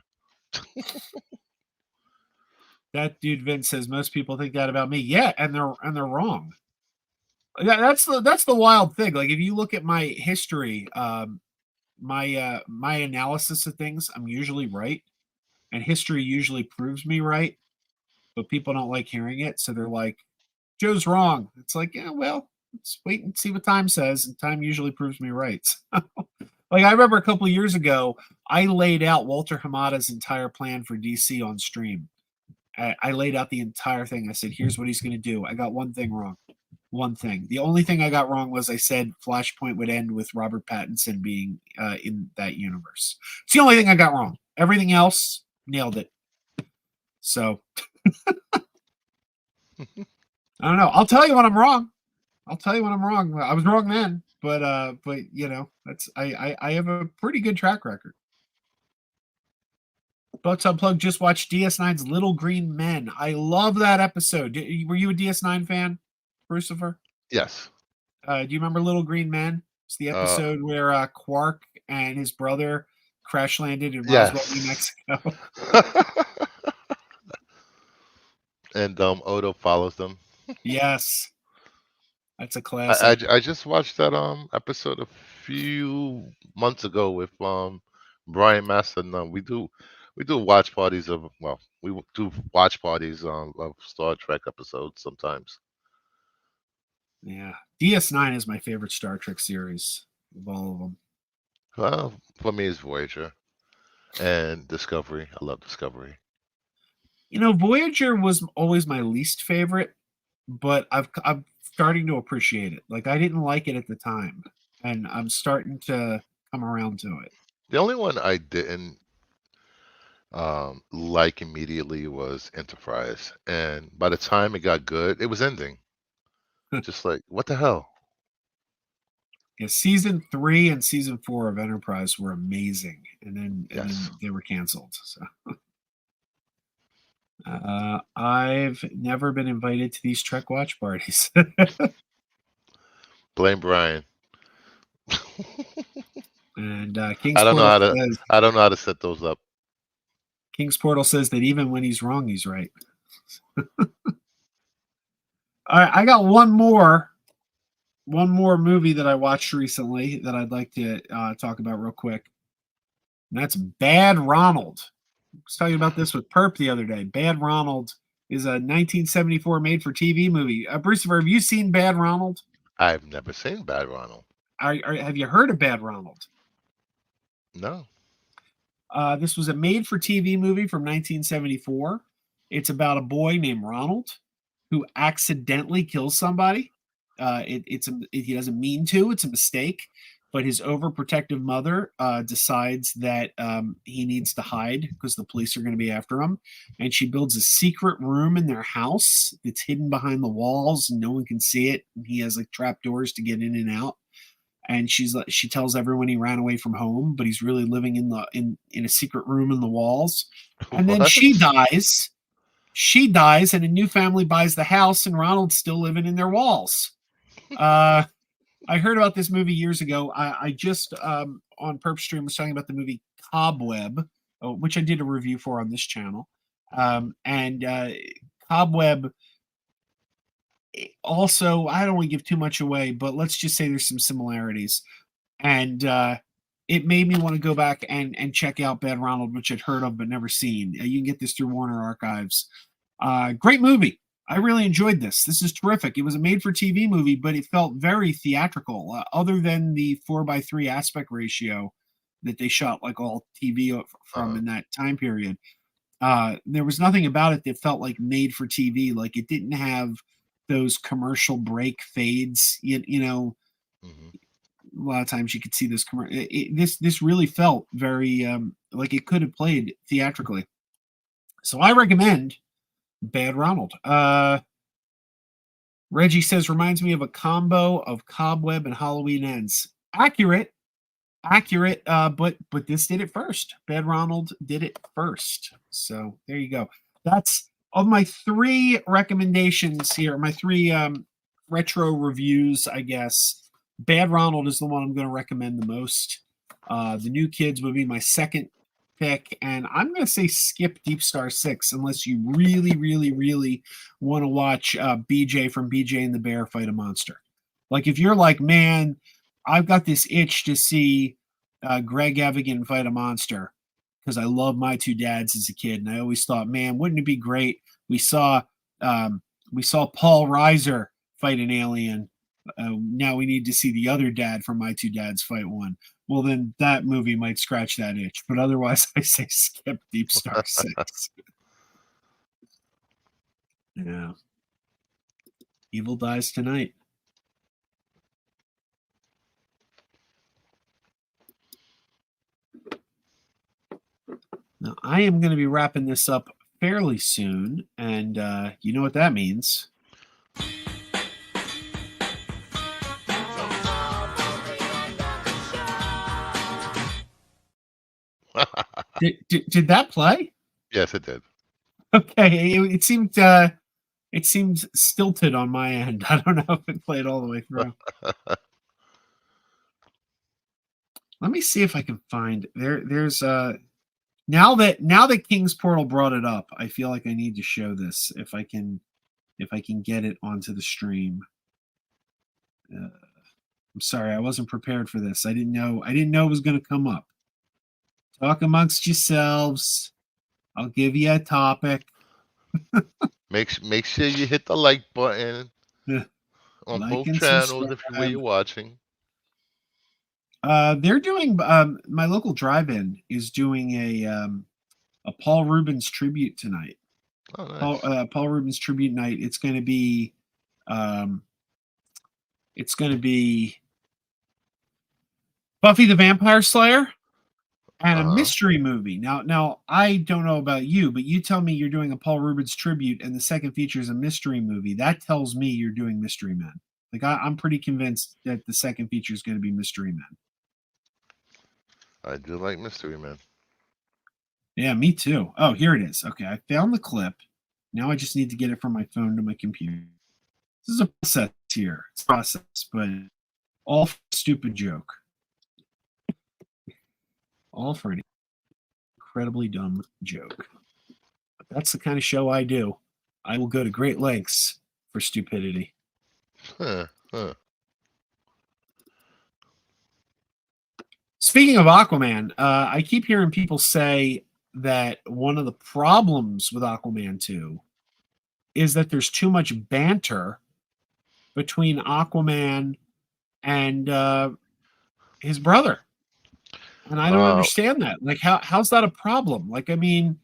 S2: That dude Vince says most people think that about me. Yeah, and they're wrong. That's the wild thing. Like if you look at my history, my analysis of things, I'm usually right, and history usually proves me right. But people don't like hearing it, so they're like, "Joe's wrong." It's like, yeah, well, let's wait and see what time says, and time usually proves me right. Like I remember a couple of years ago, I laid out Walter Hamada's entire plan for DC on stream. I laid out the entire thing. I said, "Here's what he's going to do." I got one thing wrong. One thing. The only thing I got wrong was I said Flashpoint would end with Robert Pattinson being in that universe. It's the only thing I got wrong. Everything else, nailed it. So I don't know. I'll tell you when I'm wrong. I was wrong then, but that's I have a pretty good track record. Bucks Unplugged just watched DS9's Little Green Men. I love that episode. Were you a DS9 fan, Crucifer?
S3: Yes.
S2: Do you remember Little Green Men? It's the episode where Quark and his brother crash landed in Roswell, New Mexico.
S3: And Odo follows them.
S2: Yes. That's a classic.
S3: I just watched that episode a few months ago with Brian Master. We do watch parties of Star Trek episodes sometimes.
S2: Yeah. DS9 is my favorite Star Trek series of all of them.
S3: Well, for me it's Voyager and Discovery. I love Discovery.
S2: Voyager was always my least favorite, but I'm starting to appreciate it. Like I didn't like it at the time, and I'm starting to come around to it.
S3: The only one I didn't like immediately was Enterprise, and by the time it got good, it was ending. Just like, what the hell?
S2: Yeah, season 3 and season 4 of Enterprise were amazing, and then
S3: Yes.
S2: they were canceled. So I've never been invited to these Trek watch parties.
S3: Blame Brian.
S2: And
S3: I don't know how to. I don't know how to set those up.
S2: King's Portal says that even when he's wrong, he's right. All right, I got one more movie that I watched recently that I'd like to talk about real quick. And that's Bad Ronald. I was talking about this with Perp the other day. Bad Ronald is a 1974 made-for-TV movie. Brucifer, have you seen Bad Ronald?
S3: I've never seen Bad Ronald.
S2: Have you heard of Bad Ronald?
S3: No.
S2: This was a made-for-TV movie from 1974. It's about a boy named Ronald who accidentally kills somebody. He doesn't mean to. It's a mistake. But his overprotective mother decides that he needs to hide because the police are going to be after him. And she builds a secret room in their house that's hidden behind the walls and no one can see it. And he has like trap doors to get in and out. And she tells everyone he ran away from home, but he's really living in a secret room in the walls. And then
S3: What?
S2: she dies. She dies, and a new family buys the house, and Ronald's still living in their walls. I heard about this movie years ago. I just on Perp Stream was talking about the movie Cobweb, which I did a review for on this channel. And Cobweb also, I don't want to give too much away, but let's just say there's some similarities. And it made me want to go back and check out Bad Ronald, which I'd heard of but never seen. You can get this through Warner Archives. Great movie. I really enjoyed this. This is terrific. It was a made-for-TV movie, but it felt very theatrical. Other than the 4:3 aspect ratio that they shot like all TV from in that time period, there was nothing about it that felt like made for TV. Like it didn't have those commercial break fades. You know, a lot of times you could see this this really felt very like it could have played theatrically. So I recommend Bad Ronald. Reggie says reminds me of a combo of Cobweb and Halloween Ends. Accurate, but this did it first. Bad Ronald did it first. So there you go. That's of my 3 recommendations here. My 3 retro reviews, I guess. Bad Ronald is the one I'm going to recommend the most. The New Kids would be my second pick, and I'm going to say skip Deep Star 6 unless you really, really, really want to watch BJ from BJ and the Bear fight a monster. Like if you're like, man, I've got this itch to see Greg Evigan fight a monster because I love My Two Dads as a kid, and I always thought, man, wouldn't it be great? We saw Paul Reiser fight an alien. Now we need to see the other dad from My Two Dads fight one. Well, then that movie might scratch that itch. But otherwise, I say skip Deep Star 6. Yeah. Evil dies tonight. Now, I am going to be wrapping this up fairly soon. And you know what that means. Did that play?
S3: Yes, it did.
S2: Okay, it seemed stilted on my end. I don't know if it played all the way through. Let me see if I can find there's now that King's Portal brought it up, I feel like I need to show this if I can get it onto the stream. I'm sorry, I wasn't prepared for this. I didn't know it was going to come up. Talk amongst yourselves. I'll give you a topic.
S3: Make sure you hit the like button on
S2: Like
S3: both
S2: and
S3: channels if
S2: subscribe.
S3: you're watching.
S2: They're doing my local drive-in is doing a Paul Rubens tribute tonight.
S3: Oh, nice.
S2: Paul Rubens tribute night. It's going to be Buffy the Vampire Slayer and a mystery movie. Now I don't know about you, but you tell me you're doing a Paul Rubens tribute and the second feature is a mystery movie. That tells me you're doing Mystery Men. Like I'm pretty convinced that the second feature is going to be Mystery Men.
S3: I do like Mystery Men.
S2: Yeah, me too. Oh, here it is. Okay, I found the clip. Now I just need to get it from my phone to my computer. This is a process here. It's a process, but all for a stupid joke. All for an incredibly dumb joke. But that's the kind of show I do. I will go to great lengths for stupidity.
S3: Huh.
S2: Speaking of Aquaman, I keep hearing people say that one of the problems with Aquaman 2 is that there's too much banter between Aquaman and his brother. And I don't understand that. Like, how's that a problem? Like, I mean,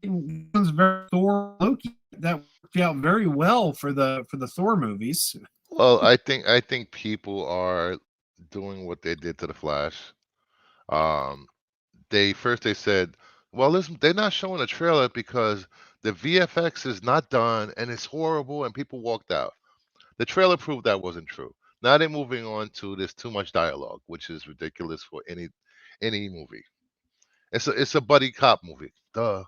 S2: Thor Loki that worked out very well for the Thor movies.
S3: Well, I think people are doing what they did to the Flash. They said, well, listen, they're not showing a trailer because the VFX is not done and it's horrible, and people walked out. The trailer proved that wasn't true. Now they're moving on to there's too much dialogue, which is ridiculous for any movie. It's a buddy cop movie. Duh.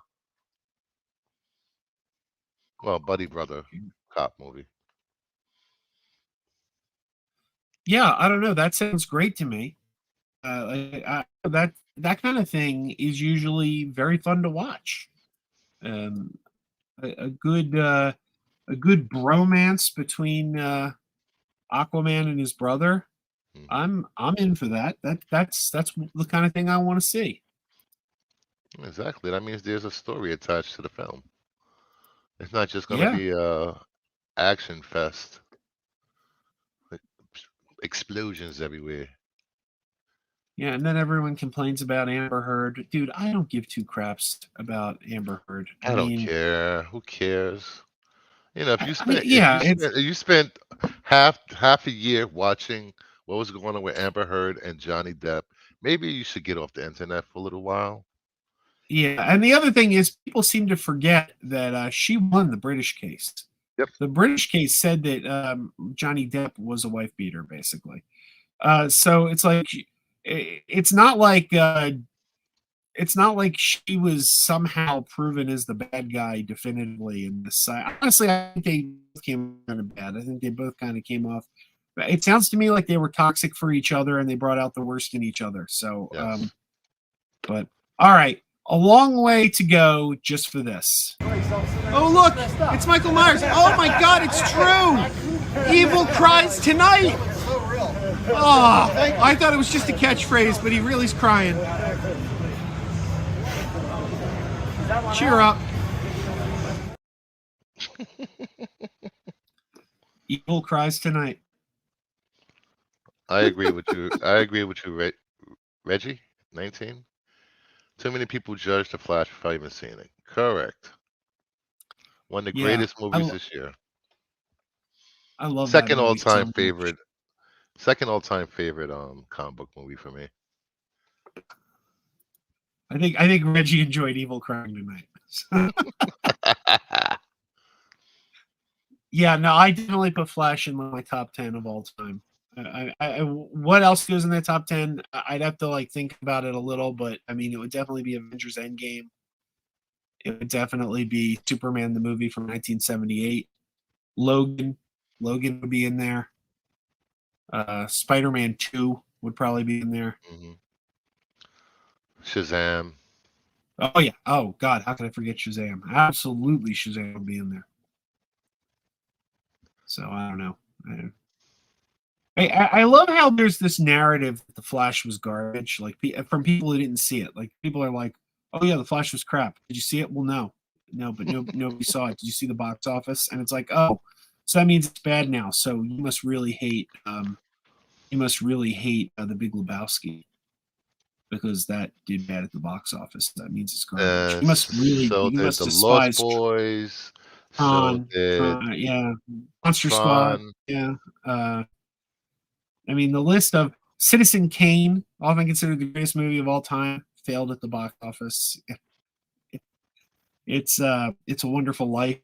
S3: Well, buddy brother cop movie.
S2: Yeah, I don't know. That sounds great to me. That kind of thing is usually very fun to watch. A good bromance between Aquaman and his brother.
S3: Mm-hmm.
S2: I'm in for that. That's the kind of thing I want to see.
S3: Exactly. That means there's a story attached to the film. It's not just going to
S2: Yeah.
S3: be a action fest. Like, explosions everywhere.
S2: Yeah, and then everyone complains about Amber Heard. Dude, I don't give two craps about Amber Heard.
S3: I don't care. Who cares? You know, if you spent half a year watching what was going on with Amber Heard and Johnny Depp, maybe you should get off the internet for a little while.
S2: Yeah, and the other thing is people seem to forget that she won the British case.
S3: Yep.
S2: The British case said that Johnny Depp was a wife beater, basically. So it's like it's not like she was somehow proven as the bad guy definitively in this side. Honestly, I think they both came kind of bad. I think they both kind of came off. It sounds to me like they were toxic for each other and they brought out the worst in each other. So,
S3: Yes.
S2: but all right, a long way to go just for this. Oh, look, it's Michael Myers. Oh my God, it's true. Evil cries tonight. Oh, I thought it was just a catchphrase, but he really is crying. Cheer up. Evil cries tonight.
S3: I agree with you. Reggie. 19. Too many people judge the Flash without even seeing it. Correct. One of the greatest movies this year.
S2: I love
S3: second
S2: that movie
S3: all-time
S2: so
S3: favorite. Second all-time favorite comic book movie for me.
S2: I think Reggie enjoyed Evil Crying tonight. Yeah, no, I definitely put Flash in my top 10 of all time. What else goes in the top 10? I'd have to think about it a little, but I mean, it would definitely be Avengers Endgame. It would definitely be Superman the movie from 1978. Logan would be in there. Spider-Man 2 would probably be in there.
S3: Mm-hmm. Shazam.
S2: Oh yeah. Oh God, how can I forget Shazam? Absolutely, Shazam would be in there. So I don't know. I love how there's this narrative that the Flash was garbage, from people who didn't see it. Like people are like, "Oh yeah, the Flash was crap. Did you see it?" Well, no, but nobody saw it. Did you see the box office? And it's like, oh, so that means it's bad now. So you must really hate. The Big Lebowski because that did bad at the box office. That means it's garbage. You must
S3: the
S2: despise
S3: Lost Boys.
S2: Tron, yeah, Monster Squad, yeah. I mean, the list of Citizen Kane, often considered the greatest movie of all time, failed at the box office. It's a Wonderful Life.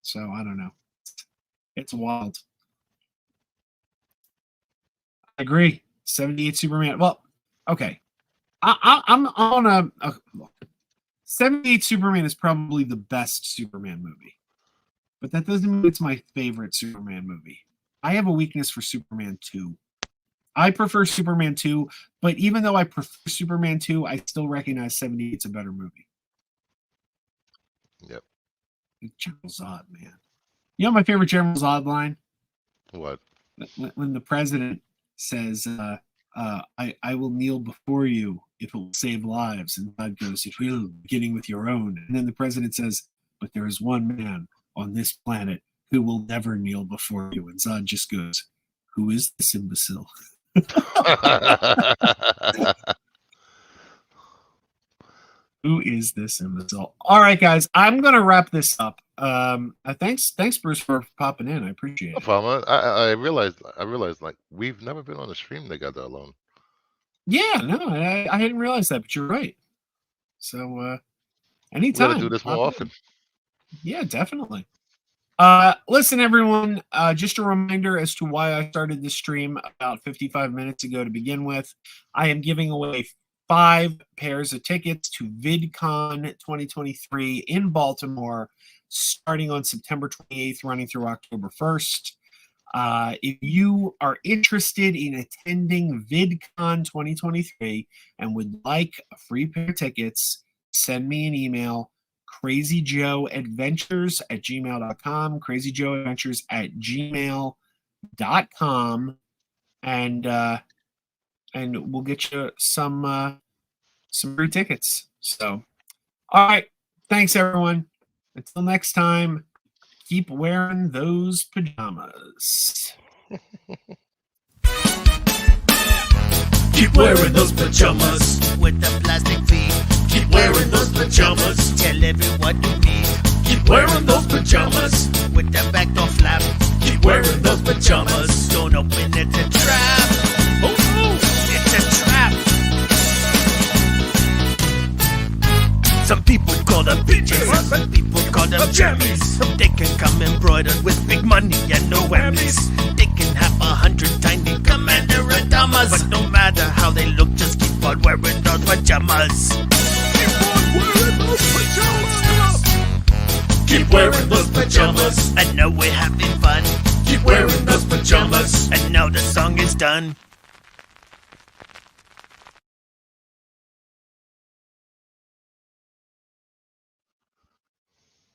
S2: So I don't know. It's wild. I agree. 78 Superman. Well, okay. I'm on a 78 Superman is probably the best Superman movie. But that doesn't mean it's my favorite Superman movie. I have a weakness for Superman 2. I prefer Superman 2, but even though I prefer Superman 2, I still recognize 78's a better movie.
S3: Yep.
S2: General Zod, man. You know my favorite General Zod line?
S3: What?
S2: When the president says, I will kneel before you if it will save lives. And Zod goes, it will, beginning with your own. And then the president says, but there is one man on this planet who will never kneel before you. And Zod just goes, who is this imbecile? Who is this imbecile? All right, guys, I'm gonna wrap this up. Thanks, Bruce, for popping in. I appreciate it.
S3: No problem. I realized like we've never been on a stream together alone.
S2: Yeah, no, I hadn't realized that, but you're right. So anytime.
S3: We gotta do this more often.
S2: Yeah, definitely. Listen, everyone, just a reminder as to why I started this stream about 55 minutes ago to begin with. I am giving away 5 pairs of tickets to VidCon 2023 in Baltimore, starting on September 28th, running through October 1st. If you are interested in attending VidCon 2023 and would like a free pair of tickets, send me an email, crazyjoeadventures@gmail.com, crazyjoeadventures@gmail.com, and we'll get you some free tickets. So, all right. Thanks, everyone. Until next time, keep wearing those pajamas.
S1: Keep wearing those pajamas
S4: with the plastic feet.
S1: Keep wearing those pajamas.
S4: Tell everyone you meet.
S1: Keep wearing those pajamas
S4: with the back door flap.
S1: Keep wearing those pajamas.
S4: Don't open it, it's a trap.
S1: Oh no,
S4: it's a trap. Some people call them bitches, some people call them jammies. They can come embroidered with big money and no whammies. They can have 100 tiny commander adamas, but no matter how they look, just keep on wearing those pajamas.
S1: Keep wearing those pajamas.
S4: I know we're having fun.
S1: Keep wearing those pajamas.
S4: And now the song is done.